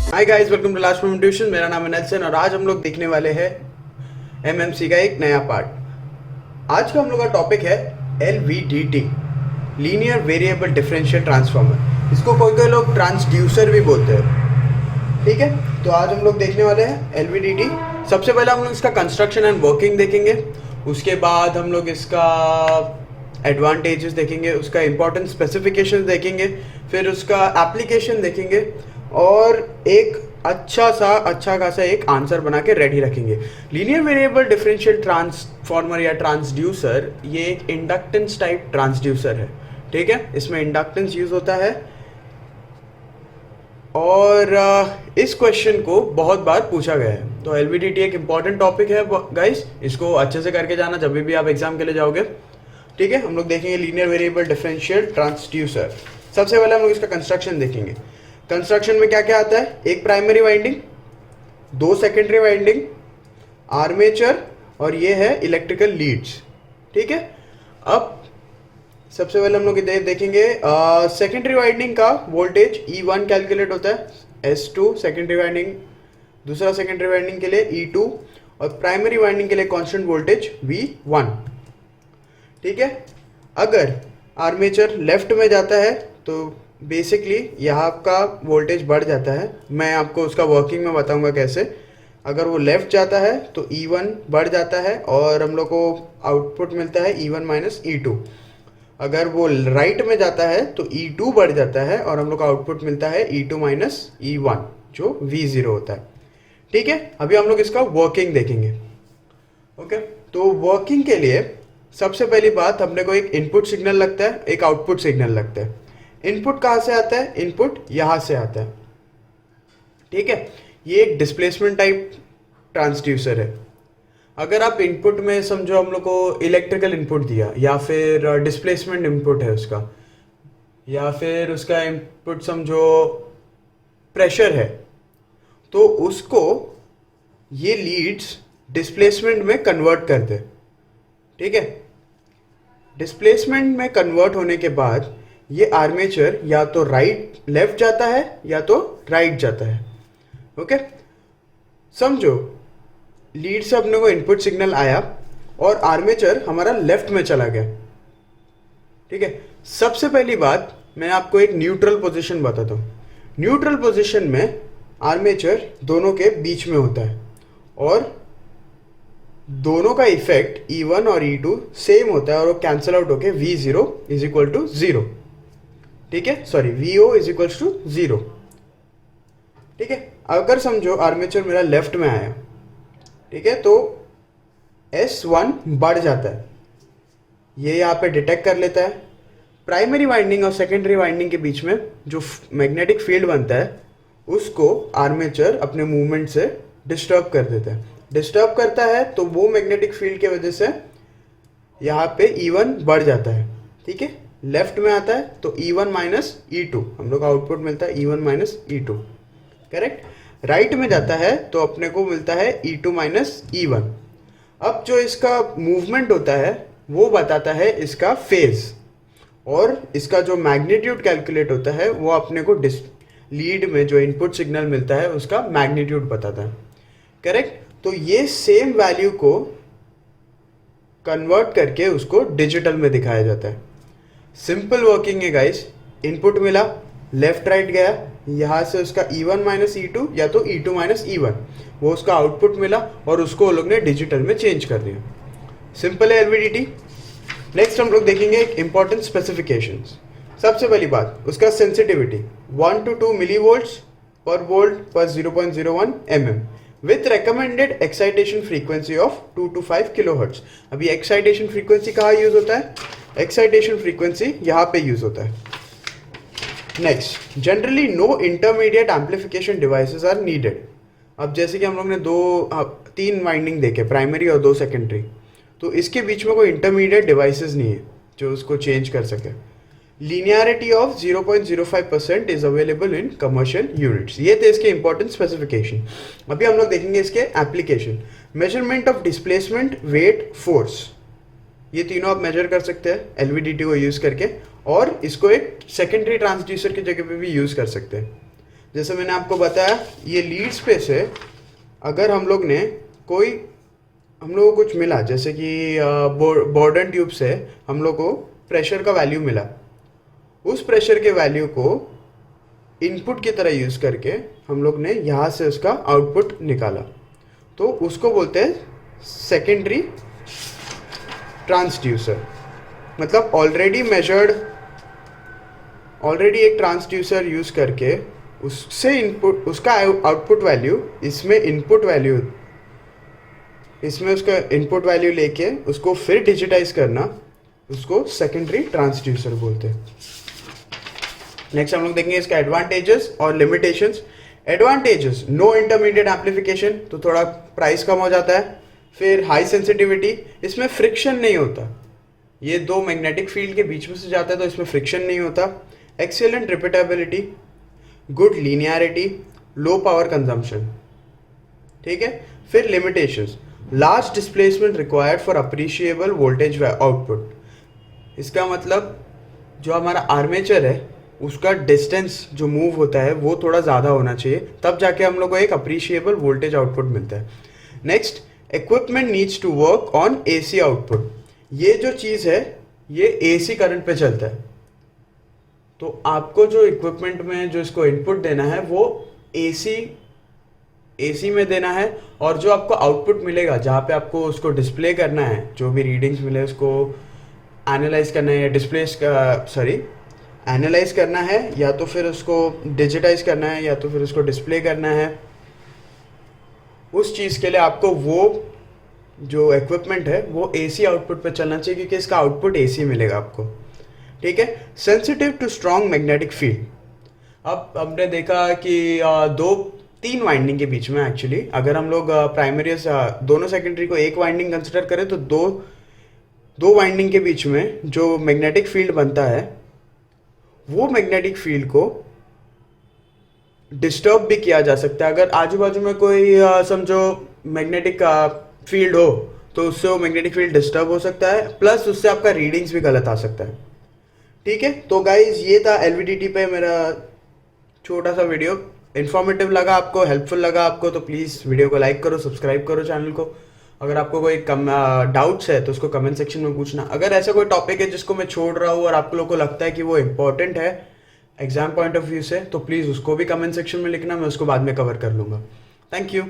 Hi guys, welcome to last moment tuitions. मेरा नाम है नेल्सन और आज हम लोग देखने वाले हैं एमएमसी का एक नया पार्ट। आज का हम लोग का टॉपिक है LVDT, linear variable differential transformer. इसको कोई कोई लोग ट्रांसड्यूसर भी बोलते हैं। ठीक है, तो आज हम लोग देखने वाले हैं एलवीडीटी। सबसे पहले हम लोग इसका कंस्ट्रक्शन एंड वर्किंग देखेंगे, उसके बाद हम लोग इसका एडवांटेजेस देखेंगे, उसका इंपॉर्टेंट स्पेसिफिकेशन देखेंगे, फिर उसका एप्लीकेशन देखेंगे और एक अच्छा खासा एक आंसर बना के रेडी रखेंगे। लीनियर वेरिएबल डिफरेंशियल ट्रांसफॉर्मर या ट्रांसड्यूसर ये एक इंडक्टेंस टाइप ट्रांसड्यूसर है। ठीक है, इसमें इंडक्टेंस यूज होता है और इस क्वेश्चन को बहुत बार पूछा गया है। तो एलवीडीटी एक इंपॉर्टेंट टॉपिक है गाइस, इसको अच्छे से करके जाना जब भी आप एग्जाम के लिए जाओगे। ठीक है, हम लोग देखेंगे लीनियर वेरिएबल डिफरेंशियल ट्रांसड्यूसर। सबसे पहले हम लोग इसका कंस्ट्रक्शन देखेंगे। कंस्ट्रक्शन में क्या क्या आता है? एक प्राइमरी वाइंडिंग, दो सेकेंडरी वाइंडिंग, आर्मेचर और ये है इलेक्ट्रिकल लीड्स। ठीक है, अब सबसे पहले हम लोग देखेंगे सेकेंडरी वाइंडिंग का वोल्टेज E1 कैलकुलेट होता है, S2 सेकेंडरी वाइंडिंग, दूसरा सेकेंडरी वाइंडिंग के लिए E2 और प्राइमरी वाइंडिंग के लिए कांस्टेंट वोल्टेज V1। ठीक है, अगर आर्मेचर लेफ्ट में जाता है तो बेसिकली यहाँ आपका वोल्टेज बढ़ जाता है। मैं आपको उसका वर्किंग में बताऊंगा कैसे। अगर वो लेफ्ट जाता है तो E1 बढ़ जाता है और हम लोग को आउटपुट मिलता है E1 माइनस E2। अगर वो राइट में जाता है तो E2 बढ़ जाता है और हम लोग को आउटपुट मिलता है E2 माइनस E1 जो V0 होता है। ठीक है, अभी हम लोग इसका वर्किंग देखेंगे। ओके, तो वर्किंग के लिए सबसे पहली बात अपने को एक इनपुट सिग्नल लगता है, एक आउटपुट सिग्नल लगता है। इनपुट कहाँ से आता है? इनपुट यहाँ से आता है। ठीक है, ये एक डिस्प्लेसमेंट टाइप ट्रांसड्यूसर है। अगर आप इनपुट में समझो हम लोग को इलेक्ट्रिकल इनपुट दिया या फिर डिस्प्लेसमेंट इनपुट है उसका, या फिर उसका इनपुट समझो प्रेशर है, तो उसको ये लीड्स डिस्प्लेसमेंट में कन्वर्ट कर दे। ठीक है, डिस्प्लेसमेंट में कन्वर्ट होने के बाद ये आर्मेचर या तो लेफ्ट जाता है या तो राइट जाता है। ओके, समझो लीड से अपने को इनपुट सिग्नल आया और आर्मेचर हमारा लेफ्ट में चला गया। ठीक है, सबसे पहली बात मैं आपको एक न्यूट्रल पोजीशन बताता हूँ। न्यूट्रल पोजीशन में आर्मेचर दोनों के बीच में होता है और दोनों का इफेक्ट E1 और E2 सेम होता है और वो कैंसिल आउट होके V0 इज इक्वल टू 0। ठीक है, sorry VO is equal to 0। ठीक है, अगर समझो आर्मेचर मेरा लेफ्ट में आया, ठीक है, तो S1 बढ़ जाता है, ये यहाँ पे डिटेक्ट कर लेता है। प्राइमरी वाइंडिंग और सेकेंडरी वाइंडिंग के बीच में जो मैग्नेटिक फील्ड बनता है उसको आर्मेचर अपने मूवमेंट से डिस्टर्ब कर देता है। डिस्टर्ब करता है तो वो मैग्नेटिक फील्ड की वजह से यहाँ पे E1 बढ़ जाता है। ठीक है, लेफ्ट में आता है तो E1 माइनस E2, हम लोग का आउटपुट मिलता है E1 minus E2। Correct, right में जाता है तो अपने को मिलता है E2 माइनस E1। अब जो इसका मूवमेंट होता है वो बताता है इसका फेज, और इसका जो मैग्नीट्यूड कैलकुलेट होता है वो अपने को लीड में जो इनपुट सिग्नल मिलता है उसका मैग्नीट्यूड बताता है। करेक्ट, तो ये सेम वैल्यू को कन्वर्ट करके उसको डिजिटल में दिखाया जाता है। सिंपल वर्किंग है गाइस, इनपुट मिला, लेफ्ट राइट गया, यहाँ से उसका E1 माइनस E2 या तो E2 माइनस E1, वो उसका आउटपुट मिला और उसको वो लोग ने डिजिटल में चेंज कर दिया। सिंपल है एलवीडीटी। नेक्स्ट हम लोग देखेंगे एक इंपॉर्टेंट स्पेसिफिकेशंस। सबसे पहली बात उसका सेंसिटिविटी 1 to 2 मिलीवोल्ट्स पर वोल्ट पर 0.01 mm with recommended excitation frequency of 2 to 5 kilohertz. अभी एक्साइटेशन फ्रीक्वेंसी कहाँ यूज होता है? एक्साइटेशन फ्रीक्वेंसी यहाँ पे यूज होता है। Next, generally no intermediate amplification devices are needed. अब जैसे कि हम लोग ने 3 वाइंडिंग देखे, प्राइमरी और 2 सेकेंडरी, तो इसके बीच में कोई इंटरमीडिएट डिवाइसेस नहीं है जो उसको चेंज कर सके। Linearity of 0.05% is available in commercial units. ये थे इसके इंपॉर्टेंट स्पेसिफिकेशन। अभी हम लोग देखेंगे इसके application. Measurement of displacement, weight, force, ये तीनों आप मेजर कर सकते हैं एलवीडीटी को यूज करके, और इसको एक सेकेंडरी ट्रांसड्यूसर की जगह पे भी यूज कर सकते हैं। जैसे मैंने आपको बताया ये लीड स्पेस है। अगर हम लोगों को कुछ मिला, जैसे कि बॉर्डन ट्यूब से हम लोग को प्रेशर का वैल्यू मिला, उस प्रेशर के वैल्यू को इनपुट की तरह यूज़ करके हम लोग ने यहाँ से उसका आउटपुट निकाला, तो उसको बोलते हैं सेकेंडरी ट्रांसड्यूसर। मतलब ऑलरेडी एक ट्रांसड्यूसर यूज़ करके उससे इनपुट, उसका आउटपुट वैल्यू इसमें उसका इनपुट वैल्यू लेके उसको फिर डिजिटाइज करना, उसको सेकेंडरी ट्रांसड्यूसर बोलते हैं। नेक्स्ट हम लोग देखेंगे इसका एडवांटेजेस और limitations. Advantages, no intermediate amplification, तो थोड़ा प्राइस कम हो जाता है। फिर हाई सेंसिटिविटी, इसमें फ्रिक्शन नहीं होता, ये दो मैग्नेटिक फील्ड के बीच में से जाता है तो इसमें फ्रिक्शन नहीं होता। Excellent repeatability, good linearity, low power consumption, ठीक है। फिर limitations, large displacement required for appreciable voltage output. इसका मतलब जो हमारा आर्मेचर है उसका डिस्टेंस जो मूव होता है वो थोड़ा ज़्यादा होना चाहिए, तब जाके हम लोग को एक अप्रिशिएबल वोल्टेज आउटपुट मिलता है। Next, equipment needs to work on AC output. ये जो चीज़ है ये एसी करंट पे चलता है, तो आपको जो इक्विपमेंट में जो इसको इनपुट देना है वो एसी में देना है, और जो आपको आउटपुट मिलेगा जहाँ पे आपको उसको डिस्प्ले करना है, जो भी रीडिंग्स मिले उसको एनालाइज करना है, एनालाइज करना है, या तो फिर उसको डिजिटाइज करना है, या तो फिर उसको डिस्प्ले करना है, उस चीज़ के लिए आपको वो जो इक्विपमेंट है वो एसी आउटपुट पे चलना चाहिए, क्योंकि इसका आउटपुट एसी मिलेगा आपको, ठीक है। Sensitive to strong magnetic field. अब हमने देखा कि 2-3 वाइंडिंग के बीच में, एक्चुअली अगर हम लोग प्राइमरी दोनों सेकेंडरी को एक वाइंडिंग कंसिडर करें तो दो वाइंडिंग के बीच में जो मैग्नेटिक फील्ड बनता है वो मैग्नेटिक फील्ड को डिस्टर्ब भी किया जा सकता है। अगर आजू बाजू में कोई समझो मैग्नेटिक फील्ड हो तो उससे वो मैग्नेटिक फील्ड डिस्टर्ब हो सकता है, प्लस उससे आपका रीडिंग्स भी गलत आ सकता है, ठीक है। तो गाइज ये था एलवीडीटी पे मेरा छोटा सा वीडियो। इन्फॉर्मेटिव लगा आपको, हेल्पफुल लगा आपको, तो प्लीज़ वीडियो को लाइक करो, सब्सक्राइब करो चैनल को। अगर आपको कोई डाउट्स है तो उसको कमेंट सेक्शन में पूछना। अगर ऐसा कोई टॉपिक है जिसको मैं छोड़ रहा हूँ और आप लोगों को लगता है कि वो इम्पोर्टेंट है एग्जाम पॉइंट ऑफ व्यू से, तो प्लीज़ उसको भी कमेंट सेक्शन में लिखना, मैं उसको बाद में कवर कर लूँगा। Thank you.